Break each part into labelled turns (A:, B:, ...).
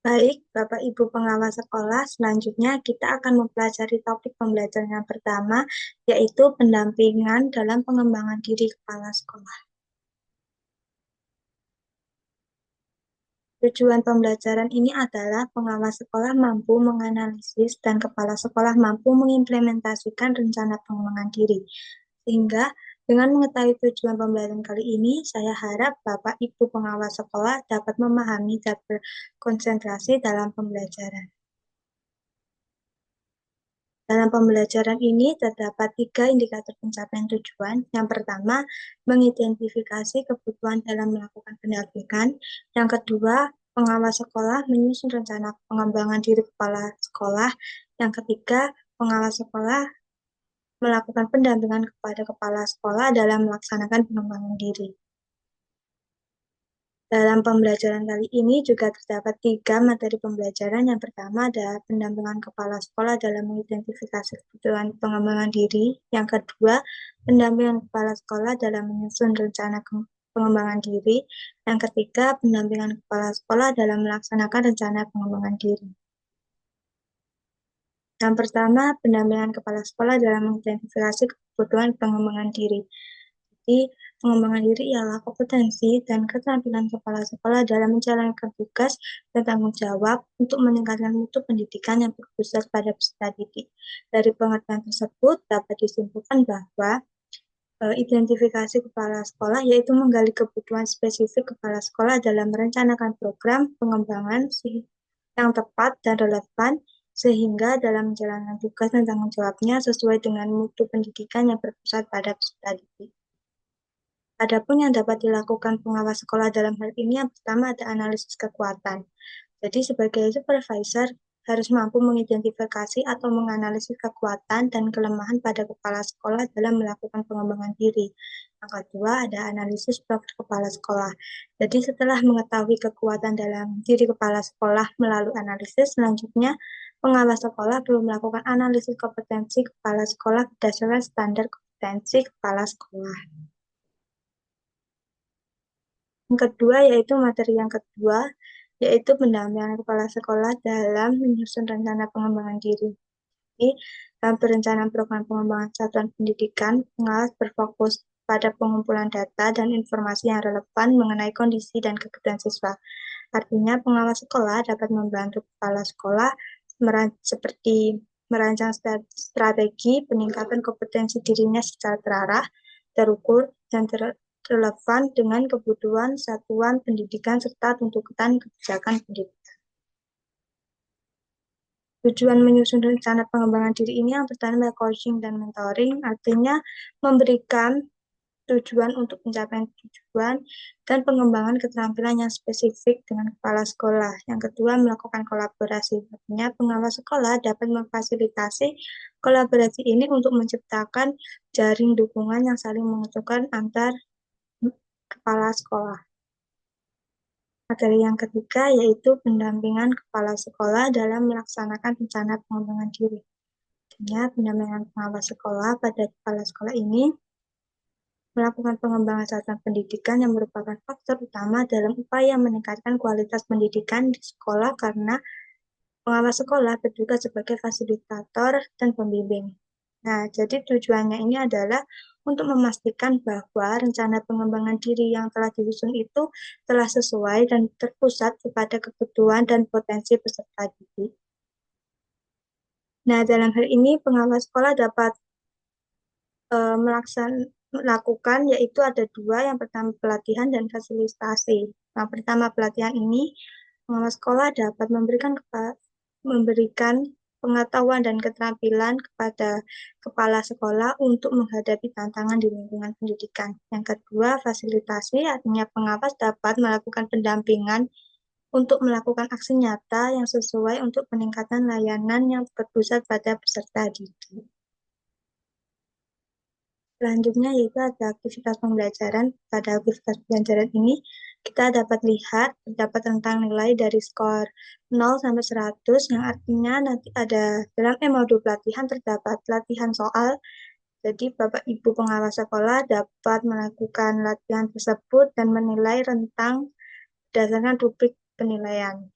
A: Baik, Bapak Ibu pengawas sekolah, selanjutnya kita akan mempelajari topik pembelajaran yang pertama, yaitu pendampingan dalam pengembangan diri kepala sekolah. Tujuan pembelajaran ini adalah pengawas sekolah mampu menganalisis dan kepala sekolah mampu mengimplementasikan rencana pengembangan diri. Sehingga dengan mengetahui tujuan pembelajaran kali ini, saya harap Bapak Ibu pengawas sekolah dapat memahami dan berkonsentrasi dalam pembelajaran. Dalam pembelajaran ini terdapat 3 indikator pencapaian tujuan. Yang pertama, mengidentifikasi kebutuhan dalam melakukan pendampingan. Yang kedua, pengawas sekolah menyusun rencana pengembangan diri kepala sekolah. Yang ketiga, pengawas sekolah melakukan pendampingan kepada kepala sekolah dalam melaksanakan pengembangan diri. Dalam pembelajaran kali ini juga terdapat 3 materi pembelajaran. Yang pertama adalah pendampingan kepala sekolah dalam mengidentifikasi kebutuhan pengembangan diri. Yang kedua, pendampingan kepala sekolah dalam menyusun rencana pengembangan diri. Yang ketiga, pendampingan kepala sekolah dalam melaksanakan rencana pengembangan diri. Yang pertama, pendampingan kepala sekolah dalam mengidentifikasi kebutuhan pengembangan diri. Jadi, pengembangan diri ialah kompetensi dan keterampilan kepala sekolah dalam menjalankan tugas dan tanggung jawab untuk meningkatkan mutu pendidikan yang berpusat pada peserta didik. Dari pengertian tersebut dapat disimpulkan bahwa identifikasi kepala sekolah yaitu menggali kebutuhan spesifik kepala sekolah dalam merencanakan program pengembangan yang tepat dan relevan sehingga dalam menjalankan tugas dan tanggung jawabnya sesuai dengan mutu pendidikan yang berpusat pada peserta didik. Adapun yang dapat dilakukan pengawas sekolah dalam hal ini yang pertama ada analisis kekuatan. Jadi sebagai supervisor harus mampu mengidentifikasi atau menganalisis kekuatan dan kelemahan pada kepala sekolah dalam melakukan pengembangan diri. Yang kedua ada analisis profil kepala sekolah. Jadi setelah mengetahui kekuatan dalam diri kepala sekolah melalui analisis, selanjutnya pengawas sekolah perlu melakukan analisis kompetensi kepala sekolah berdasarkan standar kompetensi kepala sekolah. Yang kedua yaitu materi yang kedua, yaitu pendampingan kepala sekolah dalam menyusun rencana pengembangan diri. Jadi, dalam perencanaan program pengembangan satuan pendidikan, pengawas berfokus pada pengumpulan data dan informasi yang relevan mengenai kondisi dan kebutuhan siswa. Artinya, pengawas sekolah dapat membantu kepala sekolah seperti merancang strategi peningkatan kompetensi dirinya secara terarah, terukur, dan relevan dengan kebutuhan satuan pendidikan serta tuntutan kebijakan pendidikan. Tujuan menyusun rencana pengembangan diri ini yang pertama coaching dan mentoring, artinya memberikan tujuan untuk pencapaian tujuan dan pengembangan keterampilan yang spesifik dengan kepala sekolah. Yang kedua, melakukan kolaborasi. Artinya pengawas sekolah dapat memfasilitasi kolaborasi ini untuk menciptakan jaring dukungan yang saling menguntungkan antar kepala sekolah. Materi yang ketiga yaitu pendampingan kepala sekolah dalam melaksanakan rencana pengembangan diri. Artinya, pendampingan pengawas sekolah pada kepala sekolah ini melakukan pengembangan satuan pendidikan yang merupakan faktor utama dalam upaya meningkatkan kualitas pendidikan di sekolah karena pengawas sekolah bertugas sebagai fasilitator dan pembimbing. Nah, jadi tujuannya ini adalah untuk memastikan bahwa rencana pengembangan diri yang telah disusun itu telah sesuai dan terpusat kepada kebutuhan dan potensi peserta didik. Nah, dalam hal ini pengawas sekolah dapat melakukan yaitu ada 2, yang pertama pelatihan dan fasilitasi. Nah, pertama pelatihan ini pengawas sekolah dapat memberikan pengetahuan dan keterampilan kepada kepala sekolah untuk menghadapi tantangan di lingkungan pendidikan. Yang kedua, fasilitasi, artinya pengawas dapat melakukan pendampingan untuk melakukan aksi nyata yang sesuai untuk peningkatan layanan yang berpusat pada peserta didik. Selanjutnya yaitu ada aktivitas pembelajaran. Pada aktivitas pembelajaran ini, kita dapat lihat terdapat tentang nilai dari skor 0 sampai 100, yang artinya nanti ada dalam modul pelatihan terdapat latihan soal. Jadi Bapak Ibu pengawas sekolah dapat melakukan latihan tersebut dan menilai rentang berdasarkan rubrik penilaian.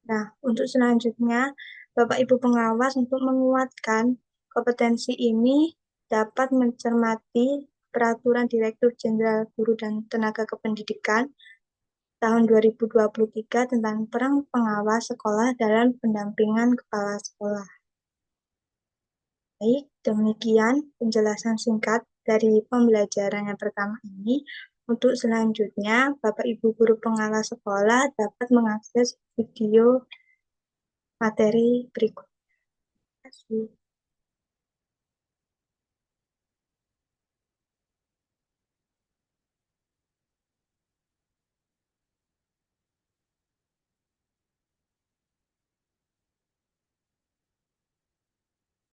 A: Nah, untuk selanjutnya, Bapak Ibu pengawas untuk menguatkan kompetensi ini dapat mencermati Peraturan Direktur Jenderal Guru dan Tenaga Kependidikan tahun 2023 tentang peran pengawas sekolah dalam pendampingan kepala sekolah. Baik, demikian penjelasan singkat dari pembelajaran yang pertama ini. Untuk selanjutnya, Bapak Ibu guru pengawas sekolah dapat mengakses video materi berikut. Terima kasih.